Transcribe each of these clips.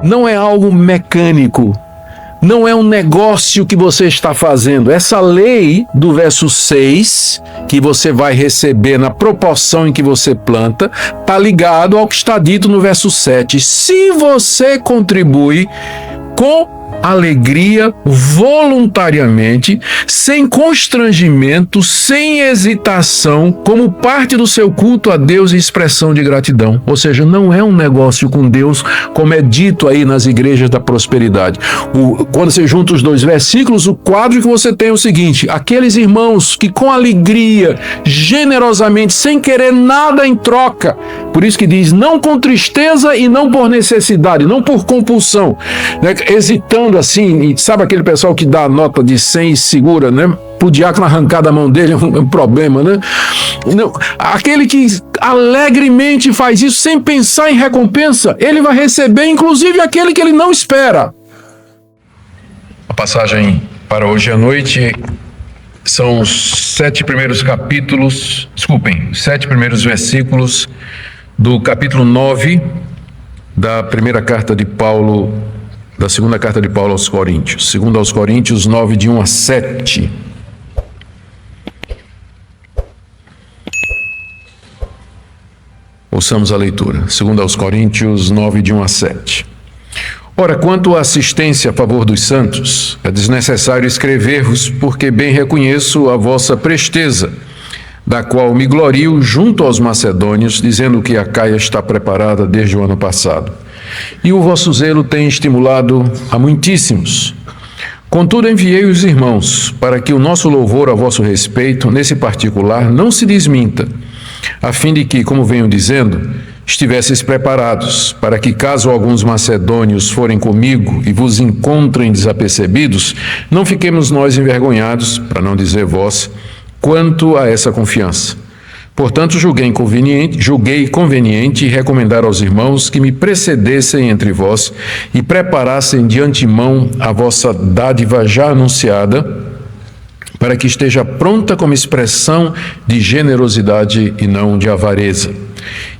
Não é algo mecânico. Não é um negócio que você está fazendo. Essa lei do verso 6, que você vai receber na proporção em que você planta, está ligado ao que está dito no verso 7. Se você contribui com alegria, voluntariamente, sem constrangimento, sem hesitação, como parte do seu culto a Deus e expressão de gratidão. Ou seja, não é um negócio com Deus, como é dito aí nas igrejas da prosperidade. Quando você junta os dois versículos, o quadro que você tem é o seguinte: aqueles irmãos que com alegria, generosamente, sem querer nada em troca, por isso que diz, não com tristeza e não por necessidade, não por compulsão, né? Hesitando assim, sabe aquele pessoal que dá a nota de 100 e segura, né? Pro diácono arrancar da mão dele é um problema, né? Não, aquele que alegremente faz isso sem pensar em recompensa, ele vai receber, inclusive, aquele que ele não espera. A passagem para hoje à noite são os 7 primeiros versículos do capítulo 9 da primeira carta de Paulo, da segunda carta de Paulo aos Coríntios. Segundo aos Coríntios 9, de 1 a 7. Ouçamos a leitura. Segundo aos Coríntios 9, de 1 a 7. Ora, quanto à assistência a favor dos santos, é desnecessário escrever-vos, porque bem reconheço a vossa presteza, da qual me glorio junto aos macedônios, dizendo que a Caia está preparada desde o ano passado. E o vosso zelo tem estimulado a muitíssimos. Contudo, enviei os irmãos, para que o nosso louvor a vosso respeito, nesse particular, não se desminta, a fim de que, como venho dizendo, estivesseis preparados, para que, caso alguns macedônios forem comigo e vos encontrem desapercebidos, não fiquemos nós envergonhados, para não dizer vós, quanto a essa confiança. Portanto, julguei conveniente recomendar aos irmãos que me precedessem entre vós e preparassem de antemão a vossa dádiva já anunciada, para que esteja pronta como expressão de generosidade e não de avareza.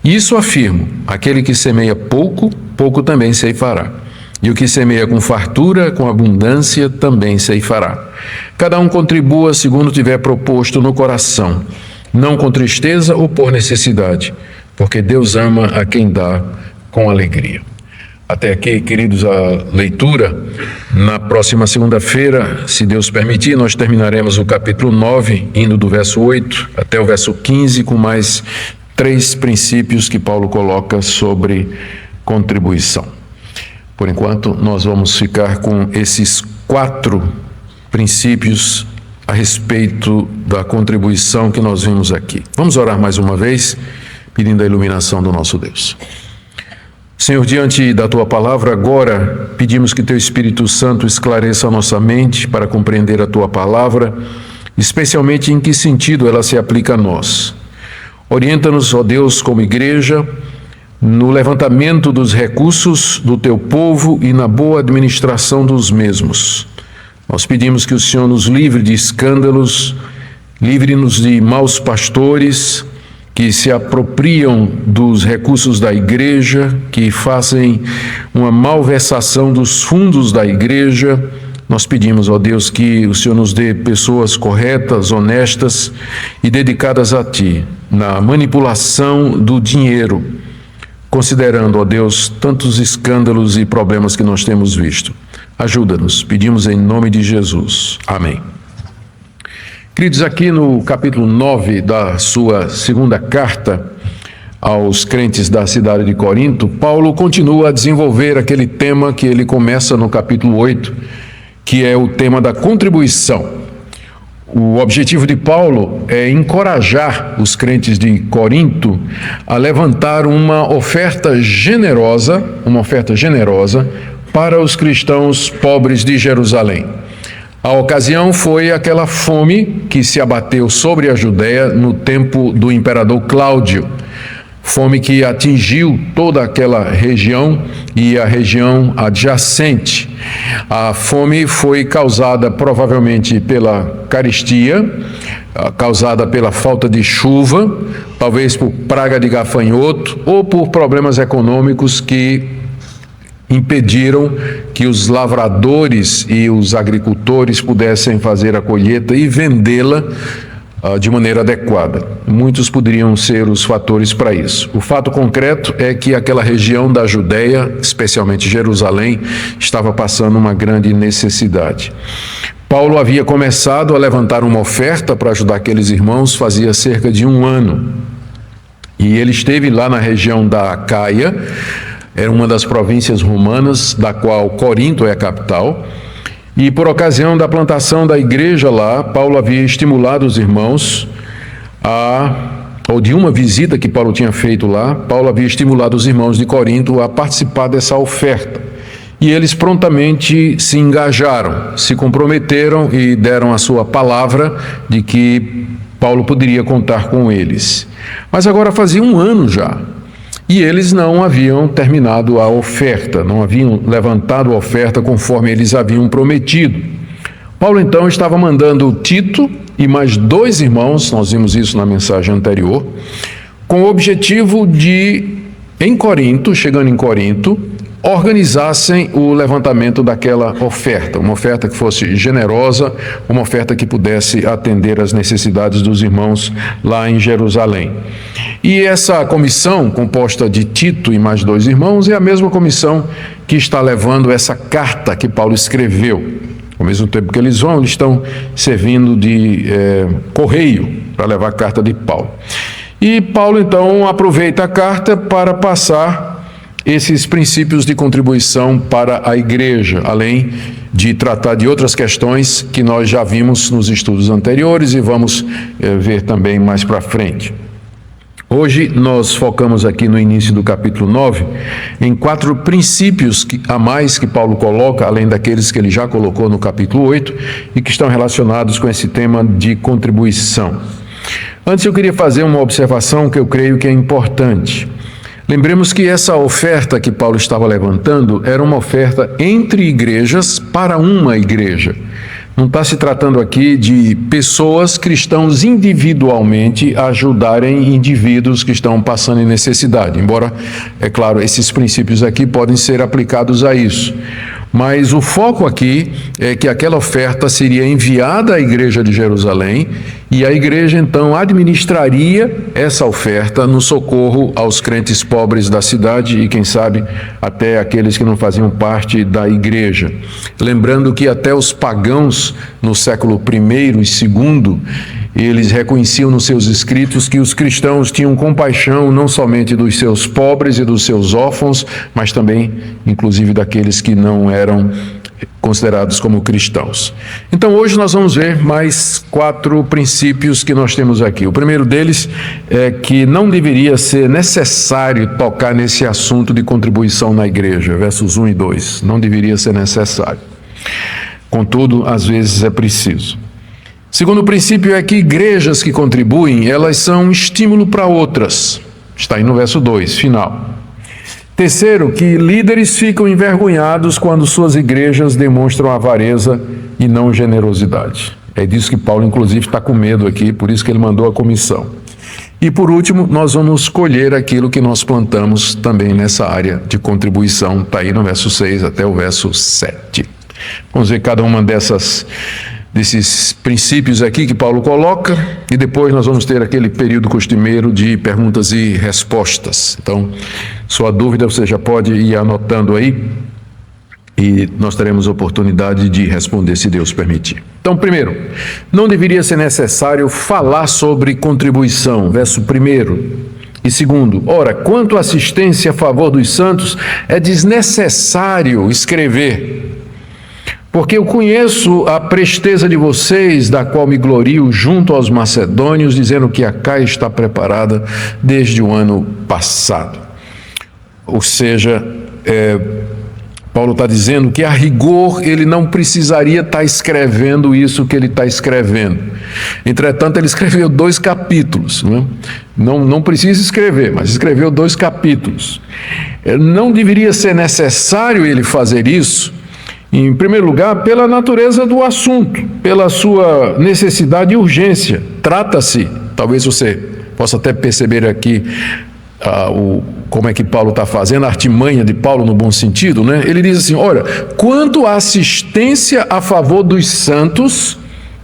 Isso afirmo: aquele que semeia pouco, pouco também ceifará. E o que semeia com fartura, com abundância, também ceifará. Cada um contribua segundo tiver proposto no coração, não com tristeza ou por necessidade, porque Deus ama a quem dá com alegria. Até aqui, queridos, a leitura. Na próxima segunda-feira, se Deus permitir, nós terminaremos o capítulo 9, indo do verso 8 até o verso 15, com mais 3 princípios que Paulo coloca sobre contribuição. Por enquanto, nós vamos ficar com esses 4 princípios a respeito da contribuição que nós vimos aqui. Vamos orar mais uma vez, pedindo a iluminação do nosso Deus. Senhor, diante da Tua palavra, agora pedimos que Teu Espírito Santo esclareça a nossa mente para compreender a Tua palavra, especialmente em que sentido ela se aplica a nós. Orienta-nos, ó Deus, como igreja, no levantamento dos recursos do Teu povo e na boa administração dos mesmos. Nós pedimos que o Senhor nos livre de escândalos, livre-nos de maus pastores que se apropriam dos recursos da igreja, que fazem uma malversação dos fundos da igreja. Nós pedimos, ó Deus, que o Senhor nos dê pessoas corretas, honestas e dedicadas a Ti, na manipulação do dinheiro, considerando, ó Deus, tantos escândalos e problemas que nós temos visto. Ajuda-nos, pedimos em nome de Jesus. Amém. Queridos, aqui no capítulo 9 da sua segunda carta aos crentes da cidade de Corinto, Paulo continua a desenvolver aquele tema que ele começa no capítulo 8, que é o tema da contribuição. O objetivo de Paulo é encorajar os crentes de Corinto a levantar uma oferta generosa para os cristãos pobres de Jerusalém. A ocasião foi aquela fome que se abateu sobre a Judéia no tempo do imperador Cláudio, fome que atingiu toda aquela região e a região adjacente. A fome foi causada provavelmente pela carestia, causada pela falta de chuva, talvez por praga de gafanhoto ou por problemas econômicos que impediram que os lavradores e os agricultores pudessem fazer a colheita e vendê-la de maneira adequada. Muitos poderiam ser os fatores para isso. O fato concreto é que aquela região da Judéia, especialmente Jerusalém, estava passando uma grande necessidade. Paulo havia começado a levantar uma oferta para ajudar aqueles irmãos fazia cerca de 1 ano. E ele esteve lá na região da Acaia, era uma das províncias romanas, da qual Corinto é a capital. E por ocasião da plantação da igreja lá, Paulo havia estimulado os irmãos ou de uma visita que Paulo tinha feito lá, Paulo havia estimulado os irmãos de Corinto a participar dessa oferta. E eles prontamente se engajaram, se comprometeram e deram a sua palavra de que Paulo poderia contar com eles. Mas agora fazia 1 ano já. E eles não haviam terminado a oferta, não haviam levantado a oferta conforme eles haviam prometido. Paulo então estava mandando Tito e mais 2 irmãos, nós vimos isso na mensagem anterior, com o objetivo de, em Corinto, chegando em Corinto, organizassem o levantamento daquela oferta, uma oferta que fosse generosa, uma oferta que pudesse atender às necessidades dos irmãos lá em Jerusalém. E essa comissão, composta de Tito e mais 2 irmãos, é a mesma comissão que está levando essa carta que Paulo escreveu. Ao mesmo tempo que eles estão servindo de correio para levar a carta de Paulo. E Paulo então aproveita a carta para passar esses princípios de contribuição para a igreja, além de tratar de outras questões que nós já vimos nos estudos anteriores e vamos ver também mais para frente. Hoje nós focamos aqui no início do capítulo 9 em 4 princípios a mais que Paulo coloca, além daqueles que ele já colocou no capítulo 8 e que estão relacionados com esse tema de contribuição. Antes eu queria fazer uma observação que eu creio que é importante. Lembremos que essa oferta que Paulo estava levantando era uma oferta entre igrejas para uma igreja. Não está se tratando aqui de pessoas cristãos individualmente ajudarem indivíduos que estão passando em necessidade. Embora, é claro, esses princípios aqui podem ser aplicados a isso. Mas o foco aqui é que aquela oferta seria enviada à igreja de Jerusalém e a igreja então administraria essa oferta no socorro aos crentes pobres da cidade e quem sabe até aqueles que não faziam parte da igreja. Lembrando que até os pagãos no século I e II, eles reconheciam nos seus escritos que os cristãos tinham compaixão não somente dos seus pobres e dos seus órfãos, mas também, inclusive, daqueles que não eram considerados como cristãos. Então, hoje nós vamos ver mais 4 princípios que nós temos aqui. O primeiro deles é que não deveria ser necessário tocar nesse assunto de contribuição na igreja, versos 1 e 2. Não deveria ser necessário. Contudo, às vezes é preciso. Segundo princípio é que igrejas que contribuem, elas são um estímulo para outras. Está aí no verso 2, final. Terceiro, que líderes ficam envergonhados quando suas igrejas demonstram avareza e não generosidade. É disso que Paulo, inclusive, está com medo aqui, por isso que ele mandou a comissão. E por último, nós vamos colher aquilo que nós plantamos também nessa área de contribuição. Está aí no verso 6 até o verso 7. Vamos ver cada uma desses princípios aqui que Paulo coloca, e depois nós vamos ter aquele período costumeiro de perguntas e respostas. Então, sua dúvida você já pode ir anotando aí, e nós teremos oportunidade de responder, se Deus permitir. Então, primeiro, não deveria ser necessário falar sobre contribuição, verso 1. E segundo, ora, quanto à assistência a favor dos santos, é desnecessário escrever, porque eu conheço a presteza de vocês, da qual me glorio junto aos macedônios, dizendo que a Acaia está preparada desde o ano passado. Ou seja, Paulo está dizendo que a rigor ele não precisaria estar escrevendo isso que ele está escrevendo. Entretanto, ele escreveu 2 capítulos. Não precisa escrever, mas escreveu 2 capítulos. Não deveria ser necessário ele fazer isso, em primeiro lugar, pela natureza do assunto, pela sua necessidade e urgência. Trata-se, talvez você possa até perceber aqui, como é que Paulo está fazendo, a artimanha de Paulo no bom sentido, né? Ele diz assim: olha, quanto à assistência a favor dos santos,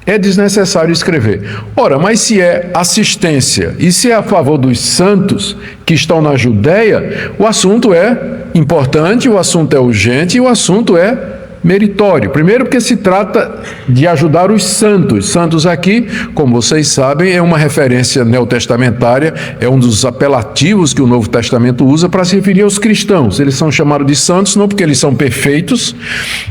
é desnecessário escrever. Ora, mas se é assistência e se é a favor dos santos que estão na Judéia, o assunto é importante, o assunto é urgente e o assunto é meritório. Primeiro, porque se trata de ajudar os santos. Santos aqui, como vocês sabem, é uma referência neotestamentária, é um dos apelativos que o Novo Testamento usa para se referir aos cristãos. Eles são chamados de santos não porque eles são perfeitos,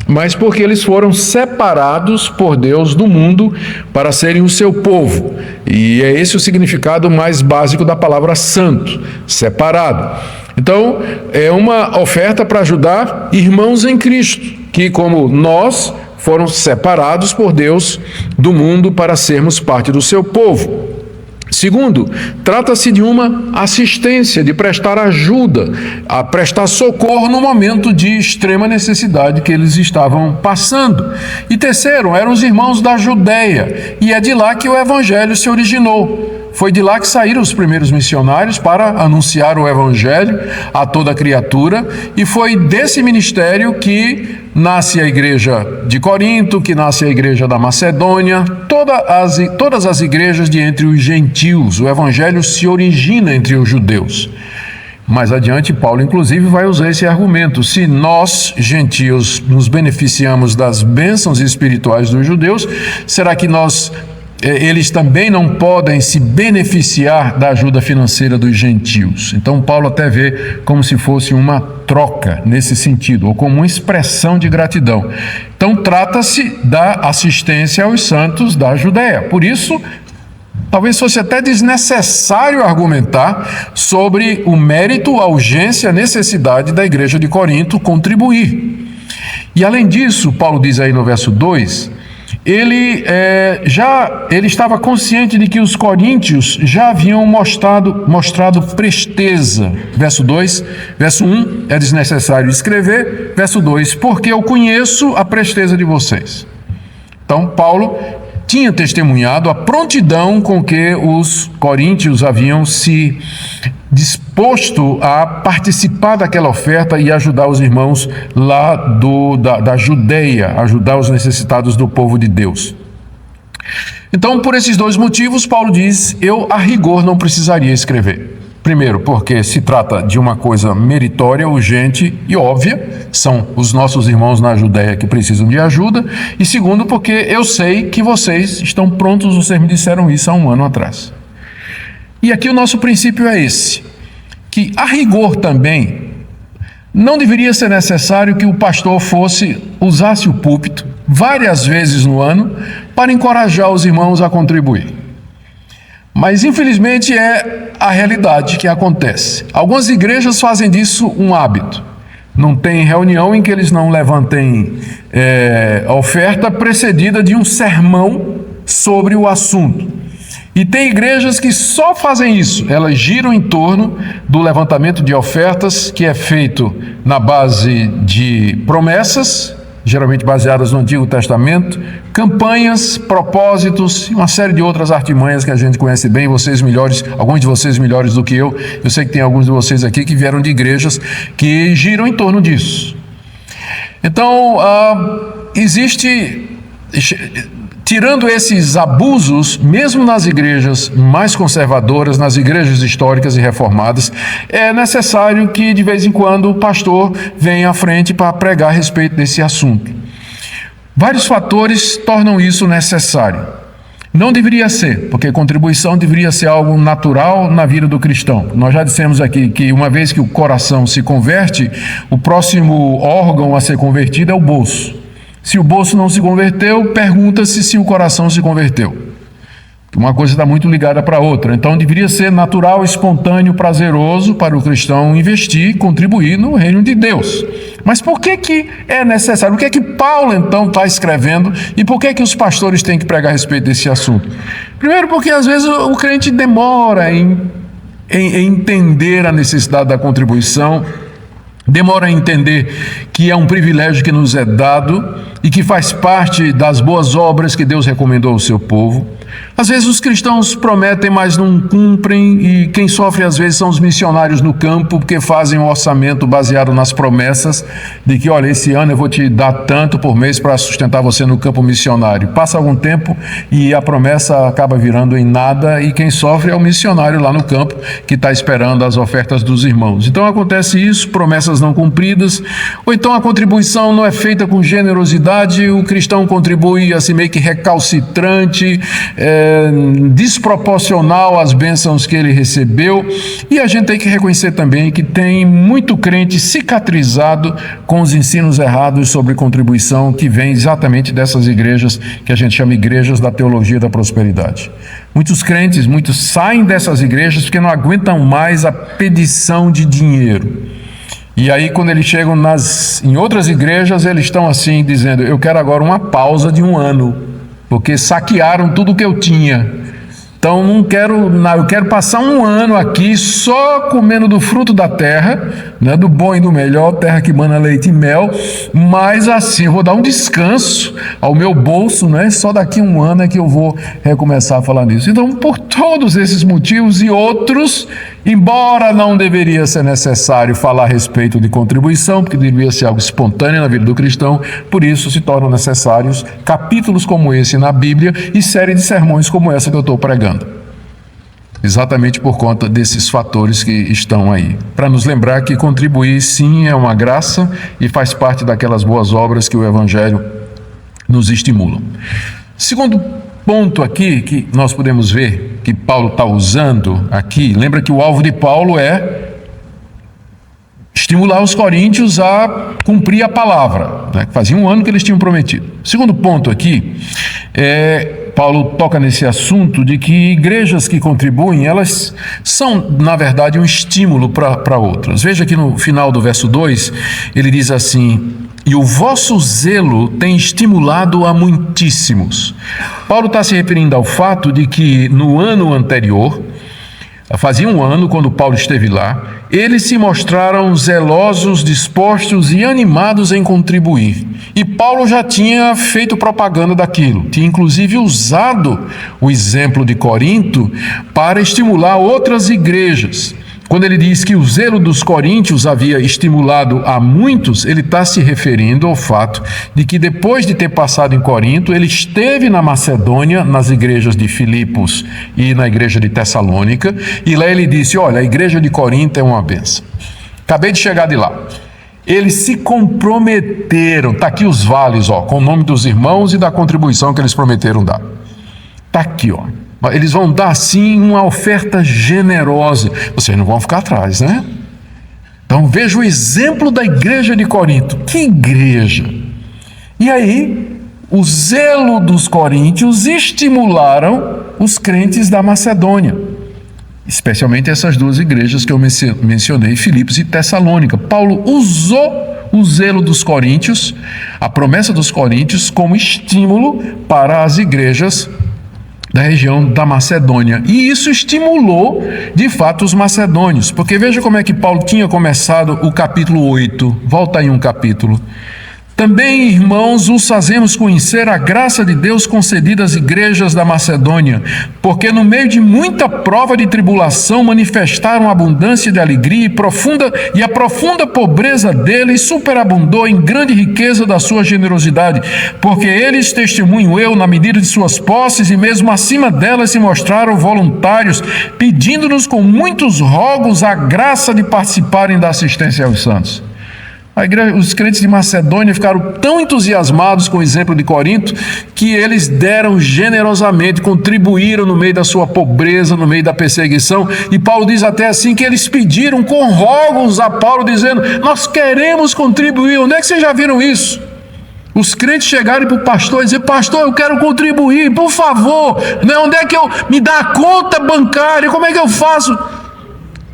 mas porque eles foram separados por Deus do mundo para serem o seu povo. E é esse o significado mais básico da palavra santo, separado. Então, é uma oferta para ajudar irmãos em Cristo, que, como nós, foram separados por Deus do mundo para sermos parte do seu povo. Segundo, trata-se de uma assistência, de prestar ajuda, a prestar socorro no momento de extrema necessidade que eles estavam passando. E terceiro, eram os irmãos da Judéia, e é de lá que o evangelho se originou. Foi de lá que saíram os primeiros missionários para anunciar o evangelho a toda criatura, e foi desse ministério que nasce a igreja de Corinto, que nasce a igreja da Macedônia, todas as igrejas de entre os gentios. O evangelho se origina entre os judeus. Mais adiante, Paulo, inclusive, vai usar esse argumento: se nós, gentios, nos beneficiamos das bênçãos espirituais dos judeus, será que eles também não podem se beneficiar da ajuda financeira dos gentios? Então Paulo até vê como se fosse uma troca nesse sentido, ou como uma expressão de gratidão. Então trata-se da assistência aos santos da Judéia. Por isso, talvez fosse até desnecessário argumentar sobre o mérito, a urgência, a necessidade da igreja de Corinto contribuir. E além disso, Paulo diz aí no verso 2, ele estava consciente de que os coríntios já haviam mostrado presteza. Verso 2, verso 1, é desnecessário escrever. Verso 2, porque eu conheço a presteza de vocês. Então, Paulo tinha testemunhado a prontidão com que os coríntios haviam se disposto a participar daquela oferta e ajudar os irmãos lá da Judéia, ajudar os necessitados do povo de Deus. Então, por esses dois motivos, Paulo diz: eu a rigor não precisaria escrever. Primeiro, porque se trata de uma coisa meritória, urgente e óbvia, são os nossos irmãos na Judéia que precisam de ajuda. E segundo, porque eu sei que vocês estão prontos, vocês me disseram isso há um ano atrás. E aqui o nosso princípio é esse, que a rigor também não deveria ser necessário que o pastor usasse o púlpito várias vezes no ano para encorajar os irmãos a contribuir. Mas infelizmente é a realidade que acontece. Algumas igrejas fazem disso um hábito. Não tem reunião em que eles não levantem a oferta precedida de um sermão sobre o assunto. E tem igrejas que só fazem isso. Elas giram em torno do levantamento de ofertas, que é feito na base de promessas, geralmente baseadas no Antigo Testamento, campanhas, propósitos e uma série de outras artimanhas que a gente conhece bem, vocês melhores, alguns de vocês melhores do que eu. Eu sei que tem alguns de vocês aqui que vieram de igrejas que giram em torno disso. Então, tirando esses abusos, mesmo nas igrejas mais conservadoras, nas igrejas históricas e reformadas, é necessário que de vez em quando o pastor venha à frente para pregar a respeito desse assunto. Vários fatores tornam isso necessário. Não deveria ser, porque contribuição deveria ser algo natural na vida do cristão. Nós já dissemos aqui que uma vez que o coração se converte, o próximo órgão a ser convertido é o bolso. Se o bolso não se converteu, pergunta-se se o coração se converteu. Uma coisa está muito ligada para a outra. Então, deveria ser natural, espontâneo, prazeroso para o cristão investir, contribuir no reino de Deus. Mas por que é necessário? O que é que Paulo, então, está escrevendo? E por que os pastores têm que pregar a respeito desse assunto? Primeiro, porque às vezes o crente demora em entender a necessidade da contribuição, demora a entender que é um privilégio que nos é dado e que faz parte das boas obras que Deus recomendou ao seu povo. Às vezes os cristãos prometem, mas não cumprem, e quem sofre às vezes são os missionários no campo, porque fazem um orçamento baseado nas promessas de que, olha, esse ano eu vou te dar tanto por mês para sustentar você no campo missionário. Passa algum tempo e a promessa acaba virando em nada, e quem sofre é o missionário lá no campo que está esperando as ofertas dos irmãos. Então acontece isso, promessas não cumpridas, ou então a contribuição não é feita com generosidade, o cristão contribui assim meio que recalcitrante, desproporcional às bênçãos que ele recebeu. E a gente tem que reconhecer também que tem muito crente cicatrizado com os ensinos errados sobre contribuição, que vem exatamente dessas igrejas que a gente chama igrejas da teologia da prosperidade. Muitos crentes, muitos saem dessas igrejas porque não aguentam mais a pedição de dinheiro. E aí, quando eles chegam em outras igrejas, eles estão assim, dizendo: eu quero agora uma pausa de 1 ano, porque saquearam tudo que eu tinha. Então eu quero passar 1 ano aqui só comendo do fruto da terra, né, do bom e do melhor, terra que mana leite e mel, mas assim, eu vou dar um descanso ao meu bolso, né, só daqui 1 ano é que eu vou recomeçar a falar nisso. Então, por todos esses motivos e outros, embora não deveria ser necessário falar a respeito de contribuição, porque deveria ser algo espontâneo na vida do cristão, por isso se tornam necessários capítulos como esse na Bíblia e série de sermões como essa que eu estou pregando. Exatamente por conta desses fatores que estão aí. Para nos lembrar que contribuir sim é uma graça e faz parte daquelas boas obras que o Evangelho nos estimula. Segundo ponto aqui que nós podemos ver que Paulo está usando aqui, lembra que o alvo de Paulo é estimular os coríntios a cumprir a palavra, né? Fazia 1 ano que eles tinham prometido. Segundo ponto aqui, Paulo toca nesse assunto de que igrejas que contribuem, elas são, na verdade, um estímulo para outras. Veja que no final do verso 2, ele diz assim: e o vosso zelo tem estimulado a muitíssimos. Paulo está se referindo ao fato de que no ano anterior, fazia 1 ano, quando Paulo esteve lá, eles se mostraram zelosos, dispostos e animados em contribuir. E Paulo já tinha feito propaganda daquilo, tinha inclusive usado o exemplo de Corinto para estimular outras igrejas. Quando ele diz que o zelo dos coríntios havia estimulado a muitos, ele está se referindo ao fato de que depois de ter passado em Corinto, ele esteve na Macedônia, nas igrejas de Filipos e na igreja de Tessalônica, e lá ele disse: olha, a igreja de Corinto é uma bênção. Acabei de chegar de lá. Eles se comprometeram, está aqui os vales, com o nome dos irmãos e da contribuição que eles prometeram dar. Está aqui, eles vão dar sim uma oferta generosa. Vocês não vão ficar atrás, né? Então veja o exemplo da igreja de Corinto. Que igreja! E aí, o zelo dos coríntios estimularam os crentes da Macedônia, especialmente essas 2 igrejas que eu mencionei, Filipos e Tessalônica. Paulo usou o zelo dos coríntios, a promessa dos coríntios, como estímulo para as igrejas da região da Macedônia. E isso estimulou, de fato, os macedônios. Porque veja como é que Paulo tinha começado o capítulo 8. Volta aí um capítulo. Também, irmãos, os fazemos conhecer a graça de Deus concedida às igrejas da Macedônia, porque no meio de muita prova de tribulação manifestaram abundância de alegria e a profunda pobreza deles superabundou em grande riqueza da sua generosidade, porque eles, testemunho eu, na medida de suas posses e mesmo acima delas se mostraram voluntários, pedindo-nos com muitos rogos a graça de participarem da assistência aos santos. Os crentes de Macedônia ficaram tão entusiasmados com o exemplo de Corinto que eles deram generosamente, contribuíram no meio da sua pobreza, no meio da perseguição. E Paulo diz até assim que eles pediram com rogos a Paulo, dizendo: nós queremos contribuir. Onde é que vocês já viram isso? Os crentes chegarem para o pastor e dizer: pastor, eu quero contribuir, por favor, onde é que me dá a conta bancária, como é que eu faço?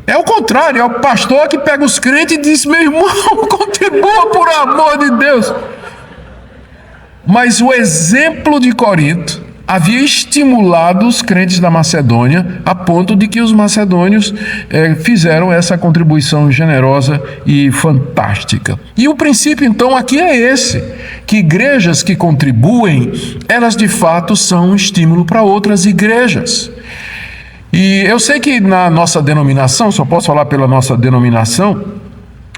É o contrário, é o pastor que pega os crentes e diz: meu irmão, contribua por amor de Deus. Mas o exemplo de Corinto havia estimulado os crentes da Macedônia a ponto de que os macedônios fizeram essa contribuição generosa e fantástica. E o princípio então aqui é esse, que igrejas que contribuem, elas de fato são um estímulo para outras igrejas. E eu sei que na nossa denominação, só posso falar pela nossa denominação,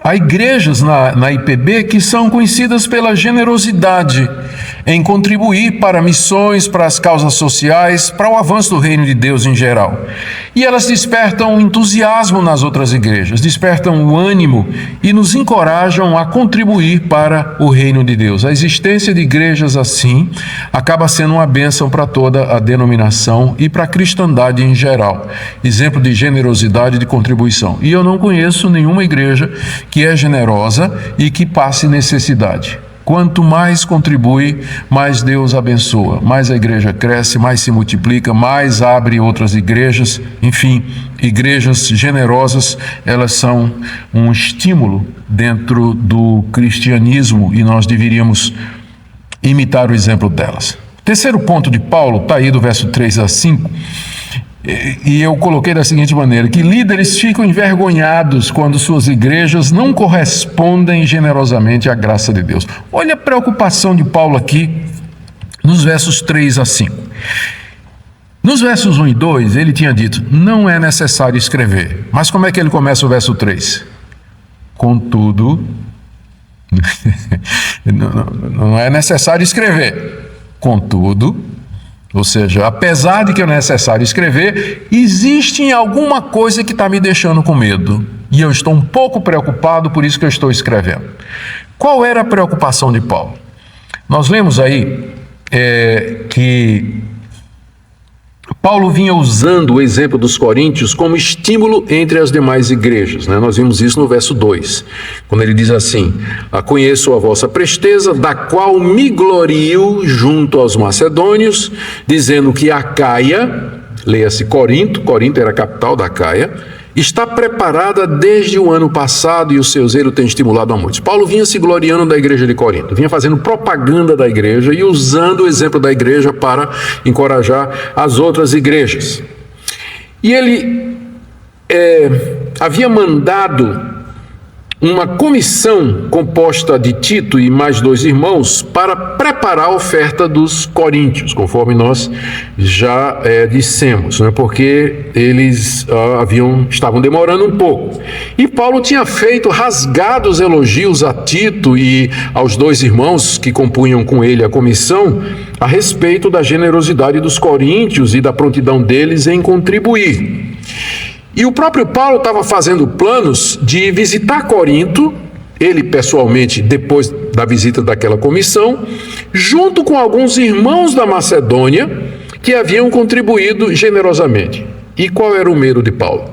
há igrejas na IPB que são conhecidas pela generosidade em contribuir para missões, para as causas sociais, para o avanço do reino de Deus em geral. E elas despertam entusiasmo nas outras igrejas, despertam o ânimo e nos encorajam a contribuir para o reino de Deus. A existência de igrejas assim acaba sendo uma bênção para toda a denominação e para a cristandade em geral. Exemplo de generosidade e de contribuição. E eu não conheço nenhuma igreja que é generosa e que passe necessidade. Quanto mais contribui, mais Deus abençoa, mais a igreja cresce, mais se multiplica, mais abre outras igrejas. Enfim, igrejas generosas, elas são um estímulo dentro do cristianismo e nós deveríamos imitar o exemplo delas. Terceiro ponto de Paulo, está aí do verso 3 a 5, e eu coloquei da seguinte maneira, que líderes ficam envergonhados quando suas igrejas não correspondem generosamente à graça de Deus. Olha a preocupação de Paulo aqui nos versos 3 a 5. Nos versos 1 e 2, ele tinha dito, não é necessário escrever. Mas como é que ele começa o verso 3? Contudo, não é necessário escrever. Contudo, ou seja, apesar de que é necessário escrever, existe alguma coisa que está me deixando com medo. E eu estou um pouco preocupado, por isso que eu estou escrevendo. Qual era a preocupação de Paulo? Nós lemos aí que Paulo vinha usando o exemplo dos coríntios como estímulo entre as demais igrejas, né? Nós vimos isso no verso 2, quando ele diz assim, conheço a vossa presteza, da qual me glorio junto aos macedônios, dizendo que Acaia, leia-se Corinto, Corinto era a capital da Acaia, está preparada desde o ano passado e o seu zelo tem estimulado a muitos. Paulo vinha se gloriando da igreja de Corinto, vinha fazendo propaganda da igreja e usando o exemplo da igreja para encorajar as outras igrejas. E ele havia mandado uma comissão composta de Tito e mais 2 irmãos para preparar a oferta dos coríntios, conforme nós já dissemos, né? Porque eles estavam demorando um pouco. E Paulo tinha feito rasgados elogios a Tito e aos 2 irmãos que compunham com ele a comissão a respeito da generosidade dos coríntios e da prontidão deles em contribuir. E o próprio Paulo estava fazendo planos de visitar Corinto, ele pessoalmente, depois da visita daquela comissão, junto com alguns irmãos da Macedônia que haviam contribuído generosamente. E qual era o medo de Paulo?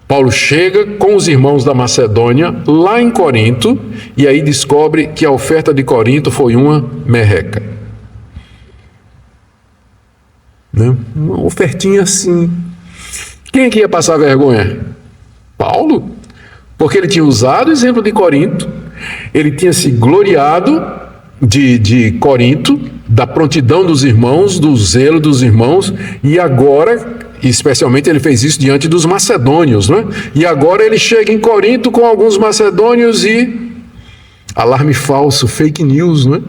Paulo chega com os irmãos da Macedônia lá em Corinto e aí descobre que a oferta de Corinto foi uma merreca. Né? Uma ofertinha assim. Quem é que ia passar vergonha? Paulo, porque ele tinha usado o exemplo de Corinto, ele tinha se gloriado de Corinto, da prontidão dos irmãos, do zelo dos irmãos, e agora, especialmente ele fez isso diante dos macedônios, né? E agora ele chega em Corinto com alguns macedônios e alarme falso, fake news, né?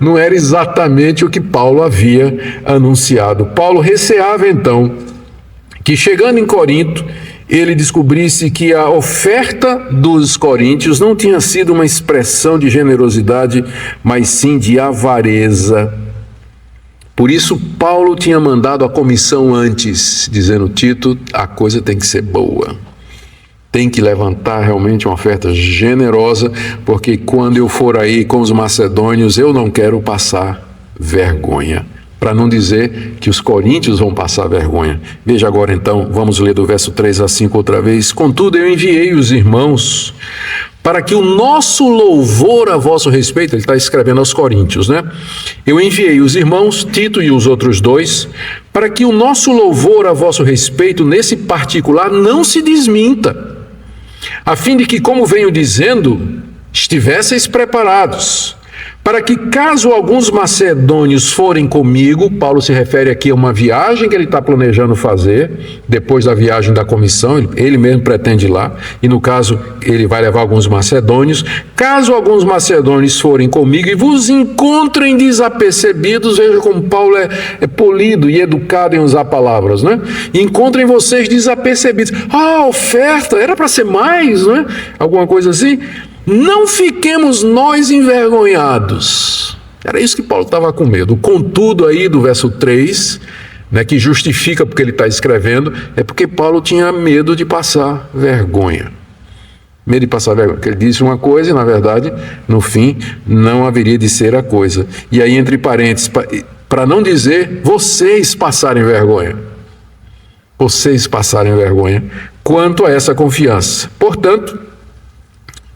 Não era exatamente o que Paulo havia anunciado. Paulo receava então que chegando em Corinto, ele descobrisse que a oferta dos coríntios não tinha sido uma expressão de generosidade, mas sim de avareza. Por isso, Paulo tinha mandado a comissão antes, dizendo, Tito, a coisa tem que ser boa. Tem que levantar realmente uma oferta generosa, porque quando eu for aí com os macedônios, eu não quero passar vergonha. Para não dizer que os coríntios vão passar vergonha. Veja agora então, vamos ler do verso 3 a 5 outra vez. Contudo, eu enviei os irmãos para que o nosso louvor a vosso respeito, ele está escrevendo aos coríntios, né? Eu enviei os irmãos, Tito e os outros 2, para que o nosso louvor a vosso respeito, nesse particular, não se desminta, a fim de que, como venho dizendo, estivesseis preparados, para que caso alguns macedônios forem comigo, Paulo se refere aqui a uma viagem que ele está planejando fazer, depois da viagem da comissão, ele mesmo pretende ir lá, e no caso ele vai levar alguns macedônios, caso alguns macedônios forem comigo e vos encontrem desapercebidos, veja como Paulo é polido e educado em usar palavras, né? Encontrem vocês desapercebidos. A oferta era para ser mais, né? Alguma coisa assim. Não fiquemos nós envergonhados. Era isso que Paulo estava com medo. Contudo aí do verso 3, né, que justifica porque ele está escrevendo, é porque Paulo tinha medo de passar vergonha. Medo de passar vergonha. Porque ele disse uma coisa e, na verdade, no fim, não haveria de ser a coisa. E aí, entre parênteses, para não dizer vocês passarem vergonha. Vocês passarem vergonha quanto a essa confiança. Portanto,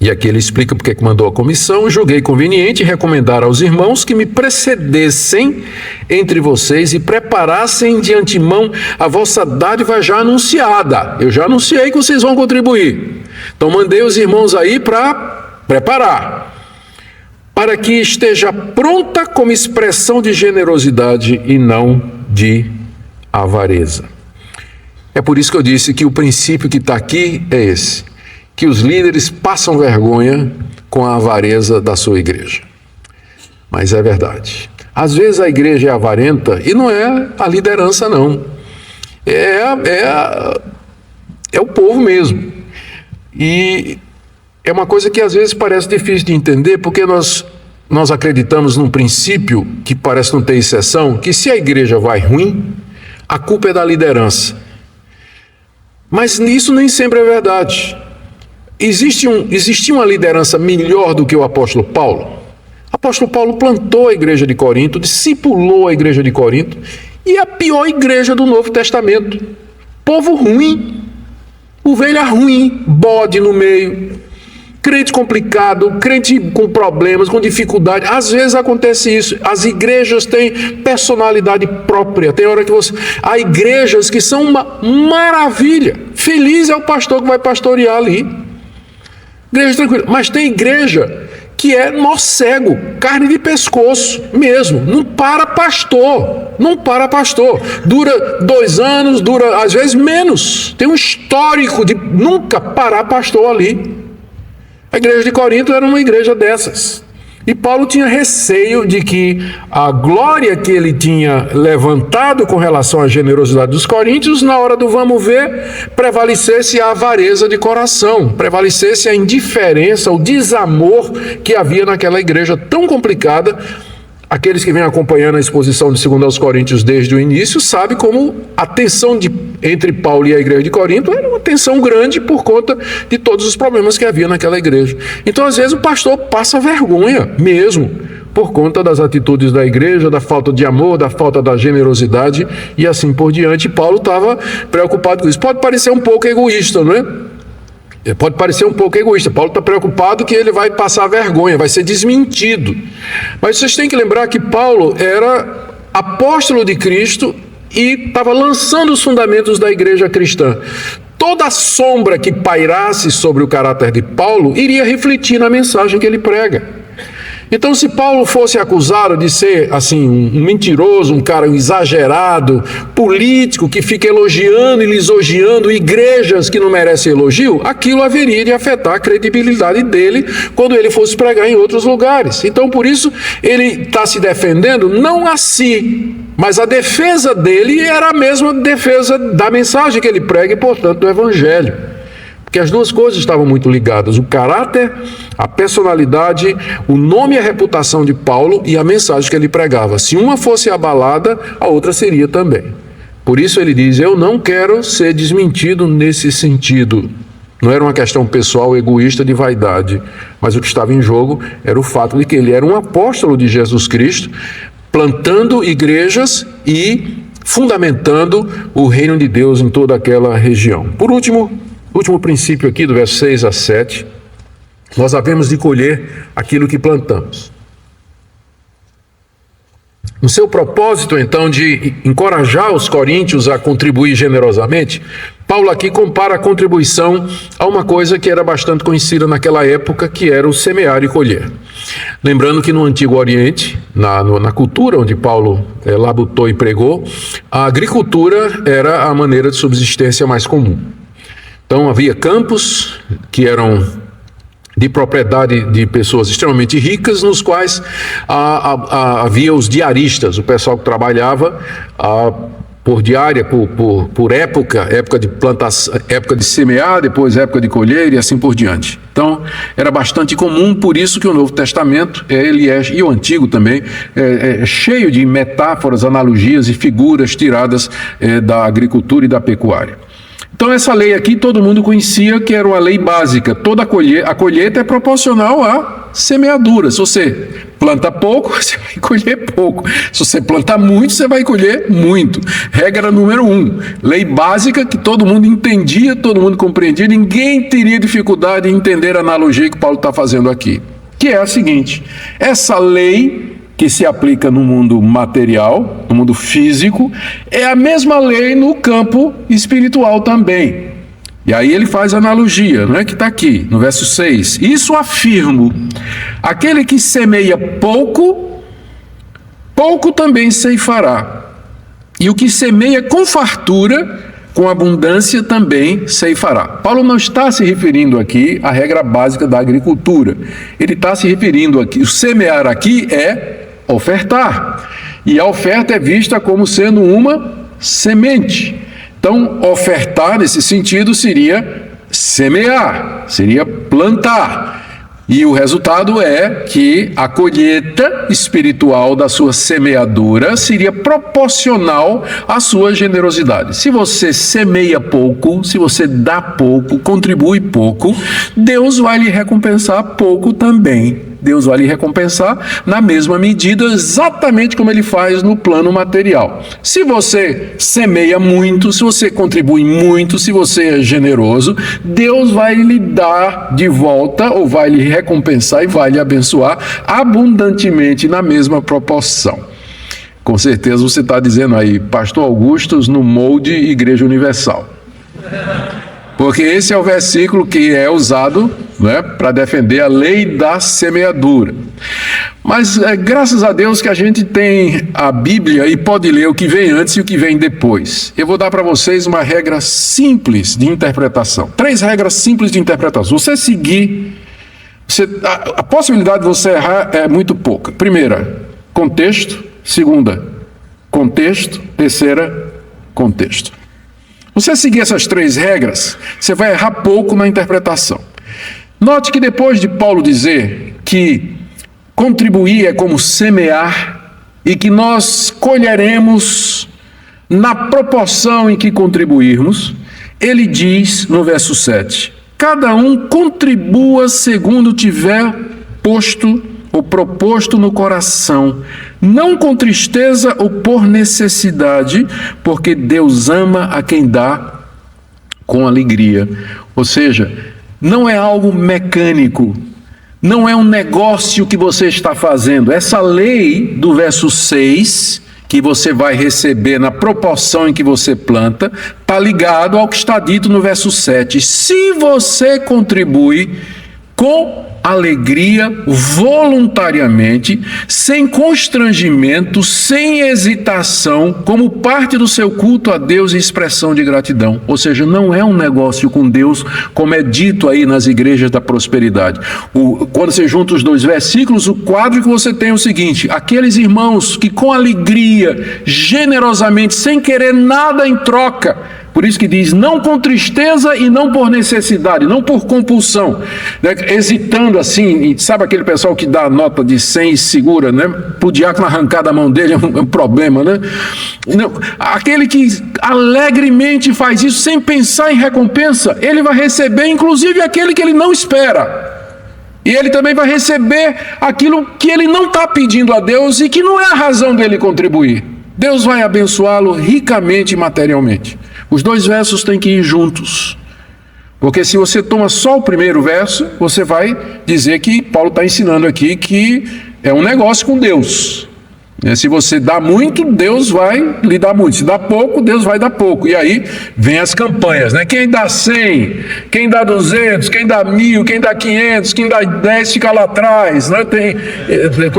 e aqui ele explica porque que mandou a comissão, julguei conveniente recomendar aos irmãos que me precedessem entre vocês e preparassem de antemão a vossa dádiva já anunciada. Eu já anunciei que vocês vão contribuir. Então mandei os irmãos aí para preparar, para que esteja pronta como expressão de generosidade e não de avareza. É por isso que eu disse que o princípio que está aqui é esse, que os líderes passam vergonha com a avareza da sua igreja. Mas é verdade. Às vezes a igreja é avarenta e não é a liderança, não. É o povo mesmo. E é uma coisa que às vezes parece difícil de entender, porque nós acreditamos num princípio que parece não ter exceção, que se a igreja vai ruim, a culpa é da liderança. Mas isso nem sempre é verdade. Existia uma liderança melhor do que o apóstolo Paulo? O apóstolo Paulo plantou a igreja de Corinto, discipulou a igreja de Corinto, e a pior igreja do Novo Testamento. Povo ruim, ovelha ruim, bode no meio, crente complicado, crente com problemas, com dificuldade. Às vezes acontece isso. As igrejas têm personalidade própria. Tem hora que há igrejas que são uma maravilha. Feliz é o pastor que vai pastorear ali. Igreja tranquila, mas tem igreja que é nó cego, carne de pescoço mesmo, não para pastor, dura 2 anos, dura às vezes menos, tem um histórico de nunca parar pastor ali. A igreja de Corinto era uma igreja dessas, e Paulo tinha receio de que a glória que ele tinha levantado com relação à generosidade dos coríntios, na hora do vamos ver, prevalecesse a avareza de coração, prevalecesse a indiferença, o desamor que havia naquela igreja tão complicada. Aqueles que vêm acompanhando a exposição de 2 aos Coríntios desde o início sabem como a tensão entre Paulo e a igreja de Corinto era uma tensão grande por conta de todos os problemas que havia naquela igreja. Então, às vezes, o pastor passa vergonha mesmo por conta das atitudes da igreja, da falta de amor, da falta da generosidade e assim por diante. Paulo estava preocupado com isso. Pode parecer um pouco egoísta, não é? Pode parecer um pouco egoísta. Paulo está preocupado que ele vai passar vergonha, vai ser desmentido. Mas vocês têm que lembrar que Paulo era apóstolo de Cristo e estava lançando os fundamentos da igreja cristã. Toda a sombra que pairasse sobre o caráter de Paulo iria refletir na mensagem que ele prega. Então, se Paulo fosse acusado de ser assim um mentiroso, um cara exagerado, político, que fica elogiando e lisonjeando igrejas que não merecem elogio, aquilo haveria de afetar a credibilidade dele quando ele fosse pregar em outros lugares. Então, por isso, ele está se defendendo não a si, mas a defesa dele era a mesma defesa da mensagem que ele prega e, portanto, do evangelho. Porque as duas coisas estavam muito ligadas, o caráter, a personalidade, o nome e a reputação de Paulo e a mensagem que ele pregava. Se uma fosse abalada, a outra seria também. Por isso ele diz, eu não quero ser desmentido nesse sentido. Não era uma questão pessoal, egoísta, de vaidade, mas o que estava em jogo era o fato de que ele era um apóstolo de Jesus Cristo, plantando igrejas e fundamentando o reino de Deus em toda aquela região. Por último princípio aqui, do verso 6 a 7, nós havemos de colher aquilo que plantamos. No seu propósito, então, de encorajar os coríntios a contribuir generosamente, Paulo aqui compara a contribuição a uma coisa que era bastante conhecida naquela época, que era o semear e colher. Lembrando que no Antigo Oriente, na cultura onde Paulo labutou e pregou, a agricultura era a maneira de subsistência mais comum. Então havia campos que eram de propriedade de pessoas extremamente ricas, nos quais havia os diaristas, o pessoal que trabalhava por diária, por época de plantação, época de semear, depois época de colher e assim por diante. Então, era bastante comum, por isso que o Novo Testamento, e o Antigo também, é cheio de metáforas, analogias e figuras tiradas da agricultura e da pecuária. Então, essa lei aqui todo mundo conhecia que era uma lei básica. Toda a colheita é proporcional à semeadura. Se você planta pouco, você vai colher pouco. Se você planta muito, você vai colher muito. Regra número 1. Lei básica que todo mundo entendia, todo mundo compreendia. Ninguém teria dificuldade em entender a analogia que Paulo está fazendo aqui. Que é a seguinte: essa lei que se aplica no mundo material, no mundo físico, é a mesma lei no campo espiritual também. E aí ele faz a analogia, não é, que está aqui, no verso 6. Isso afirmo: aquele que semeia pouco, pouco também ceifará. E o que semeia com fartura, com abundância também ceifará. Paulo não está se referindo aqui à regra básica da agricultura. Ele está se referindo aqui, o semear aqui é ofertar. E a oferta é vista como sendo uma semente. Então, ofertar nesse sentido seria semear, seria plantar. E o resultado é que a colheita espiritual da sua semeadura seria proporcional à sua generosidade. Se você semeia pouco, se você dá pouco, contribui pouco, Deus vai lhe recompensar pouco também. Deus vai lhe recompensar na mesma medida, exatamente como ele faz no plano material. Se você semeia muito, se você contribui muito, se você é generoso, Deus vai lhe dar de volta, ou vai lhe recompensar e vai lhe abençoar abundantemente na mesma proporção. Com certeza você está dizendo aí, Pastor Augustus no molde Igreja Universal. Porque esse é o versículo que é usado, né, para defender a lei da semeadura. Mas graças a Deus que a gente tem a Bíblia e pode ler o que vem antes e o que vem depois. Eu vou dar para vocês uma regra simples de interpretação. 3 regras simples de interpretação. Você seguir, a possibilidade de você errar é muito pouca. Primeira, contexto. Segunda, contexto. Terceira, contexto. Você seguir essas 3 regras, você vai errar pouco na interpretação. Note que depois de Paulo dizer que contribuir é como semear e que nós colheremos na proporção em que contribuirmos, ele diz no verso 7, cada um contribua segundo tiver posto ou proposto no coração, não com tristeza ou por necessidade, porque Deus ama a quem dá com alegria. Ou seja, não é algo mecânico, não é um negócio que você está fazendo. Essa lei do verso 6, que você vai receber na proporção em que você planta, está ligado ao que está dito no verso 7. Se você contribui com alegria, voluntariamente, sem constrangimento, sem hesitação, como parte do seu culto a Deus e expressão de gratidão. Ou seja, não é um negócio com Deus, como é dito aí nas igrejas da prosperidade. Quando você junta os 2 versículos, o quadro que você tem é o seguinte: aqueles irmãos que com alegria, generosamente, sem querer nada em troca, por isso que diz, não com tristeza e não por necessidade, não por compulsão, né? Hesitando assim, sabe aquele pessoal que dá a nota de 100 e segura, né? Para o diácono arrancar da mão dele é um problema, né? Não, aquele que alegremente faz isso sem pensar em recompensa, ele vai receber inclusive aquele que ele não espera. E ele também vai receber aquilo que ele não está pedindo a Deus e que não é a razão dele contribuir. Deus vai abençoá-lo ricamente e materialmente. Os 2 versos têm que ir juntos. Porque se você toma só o primeiro verso, você vai dizer que Paulo está ensinando aqui que é um negócio com Deus. Se você dá muito, Deus vai lhe dar muito. Se dá pouco, Deus vai dar pouco. E aí vem as campanhas, né? Quem dá 100, quem dá 200, quem dá 1.000, quem dá 500, quem dá 10 fica lá atrás, né?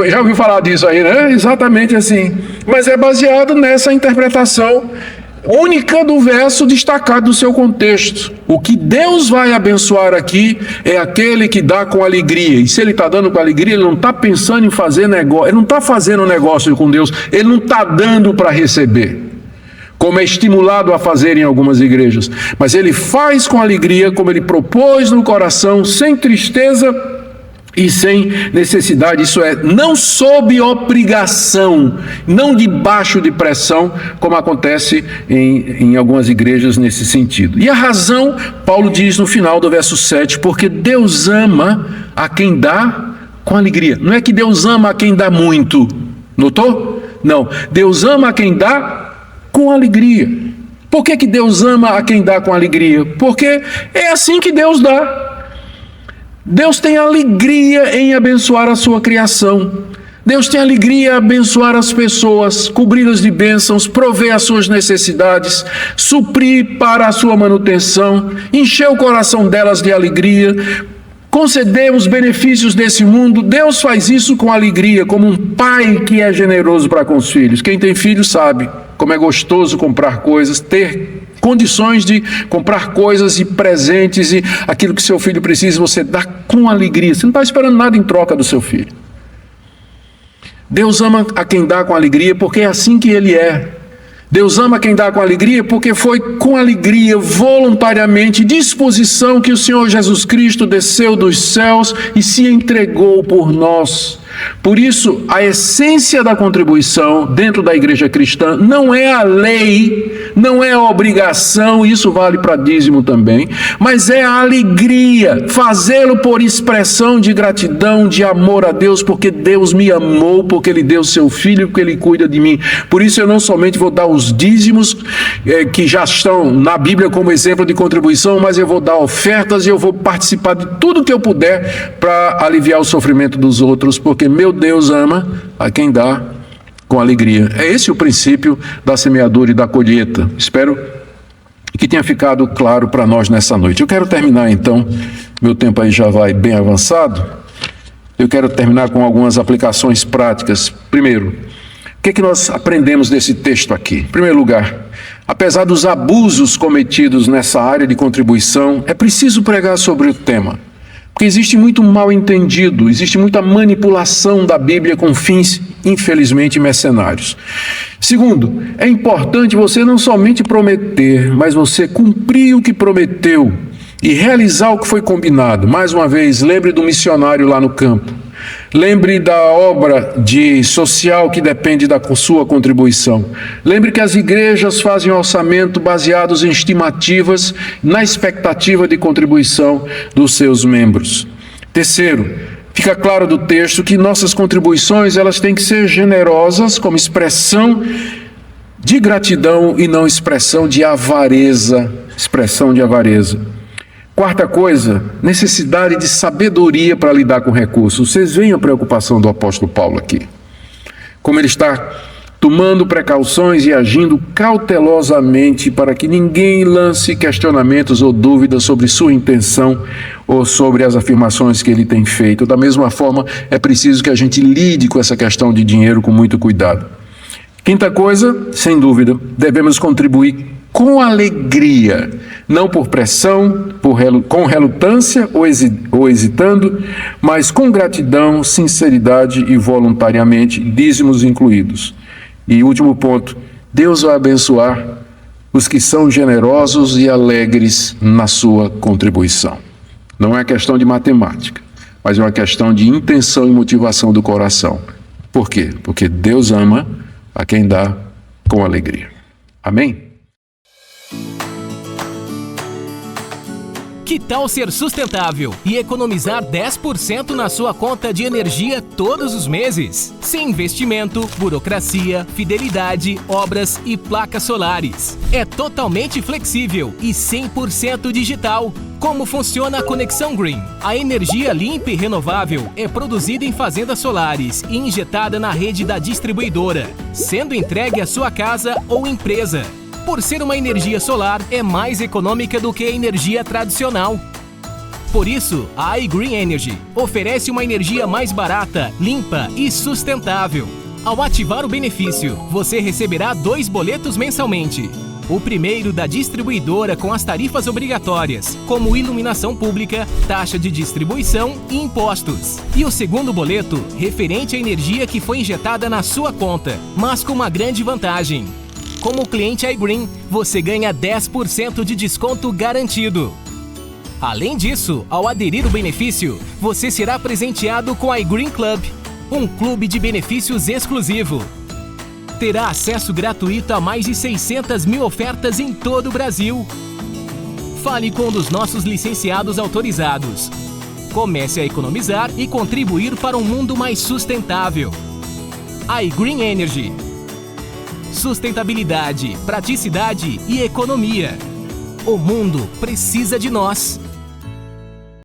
Já ouviu falar disso aí, né? Exatamente assim. Mas é baseado nessa interpretação única do verso destacado do seu contexto. O que Deus vai abençoar aqui é aquele que dá com alegria. E se ele está dando com alegria, ele não está pensando em fazer negócio, ele não está fazendo negócio com Deus, ele não está dando para receber, como é estimulado a fazer em algumas igrejas. Mas ele faz com alegria, como ele propôs no coração, sem tristeza e sem necessidade, isso é, não sob obrigação, não debaixo de pressão, como acontece em algumas igrejas nesse sentido. E a razão, Paulo diz no final do verso 7, porque Deus ama a quem dá com alegria. Não é que Deus ama a quem dá muito, notou? Não, Deus ama a quem dá com alegria. Por que Deus ama a quem dá com alegria? Porque é assim que Deus dá. Deus tem alegria em abençoar a sua criação. Deus tem alegria em abençoar as pessoas, cobri-las de bênçãos, prover as suas necessidades, suprir para a sua manutenção, encher o coração delas de alegria, conceder os benefícios desse mundo. Deus faz isso com alegria, como um pai que é generoso para com os filhos. Quem tem filhos sabe como é gostoso comprar coisas, ter condições de comprar coisas e presentes e aquilo que seu filho precisa, você dá com alegria. Você não está esperando nada em troca do seu filho. Deus ama a quem dá com alegria, porque é assim que Ele é. Deus ama quem dá com alegria, porque foi com alegria, voluntariamente, disposição que o Senhor Jesus Cristo desceu dos céus e se entregou por nós. Por isso, a essência da contribuição dentro da igreja cristã não é a lei, não é a obrigação, isso vale para dízimo também, mas é a alegria, fazê-lo por expressão de gratidão, de amor a Deus, porque Deus me amou, porque Ele deu seu Filho, porque Ele cuida de mim. Por isso eu não somente vou dar os dízimos que já estão na Bíblia como exemplo de contribuição, mas eu vou dar ofertas e eu vou participar de tudo que eu puder para aliviar o sofrimento dos outros, porque meu Deus ama a quem dá com alegria. É esse o princípio da semeadura e da colheita. Espero que tenha ficado claro para nós nessa noite. Eu quero terminar então, meu tempo aí já vai bem avançado, eu quero terminar com algumas aplicações práticas. Primeiro, o que nós aprendemos desse texto aqui? Em primeiro lugar, apesar dos abusos cometidos nessa área de contribuição, é preciso pregar sobre o tema. Porque existe muito mal entendido, existe muita manipulação da Bíblia com fins, infelizmente, mercenários. Segundo, é importante você não somente prometer, mas você cumprir o que prometeu e realizar o que foi combinado. Mais uma vez, lembre do missionário lá no campo. Lembre da obra social que depende da sua contribuição. Lembre que as igrejas fazem orçamento baseados em estimativas, na expectativa de contribuição dos seus membros. Terceiro, fica claro do texto que nossas contribuições elas têm que ser generosas como expressão de gratidão e não expressão de avareza. Quarta coisa, necessidade de sabedoria para lidar com recursos. Vocês veem a preocupação do apóstolo Paulo aqui. Como ele está tomando precauções e agindo cautelosamente para que ninguém lance questionamentos ou dúvidas sobre sua intenção ou sobre as afirmações que ele tem feito. Da mesma forma, é preciso que a gente lide com essa questão de dinheiro com muito cuidado. Quinta coisa, sem dúvida, devemos contribuir com alegria, não por pressão, com relutância ou hesitando, mas com gratidão, sinceridade e voluntariamente, dízimos incluídos. E último ponto, Deus vai abençoar os que são generosos e alegres na sua contribuição. Não é questão de matemática, mas é uma questão de intenção e motivação do coração. Por quê? Porque Deus ama a quem dá com alegria. Amém? Que tal ser sustentável e economizar 10% na sua conta de energia todos os meses? Sem investimento, burocracia, fidelidade, obras e placas solares. É totalmente flexível e 100% digital. Como funciona a Conexão Green? A energia limpa e renovável é produzida em fazendas solares e injetada na rede da distribuidora, sendo entregue à sua casa ou empresa. Por ser uma energia solar, é mais econômica do que a energia tradicional. Por isso, a iGreen Energy oferece uma energia mais barata, limpa e sustentável. Ao ativar o benefício, você receberá 2 boletos mensalmente. O primeiro da distribuidora com as tarifas obrigatórias, como iluminação pública, taxa de distribuição e impostos. E o segundo boleto, referente à energia que foi injetada na sua conta, mas com uma grande vantagem. Como cliente iGreen, você ganha 10% de desconto garantido. Além disso, ao aderir ao benefício, você será presenteado com a iGreen Club, um clube de benefícios exclusivo. Terá acesso gratuito a mais de 600 mil ofertas em todo o Brasil. Fale com um dos nossos licenciados autorizados. Comece a economizar e contribuir para um mundo mais sustentável. iGreen Energy. Sustentabilidade, praticidade e economia. O mundo precisa de nós.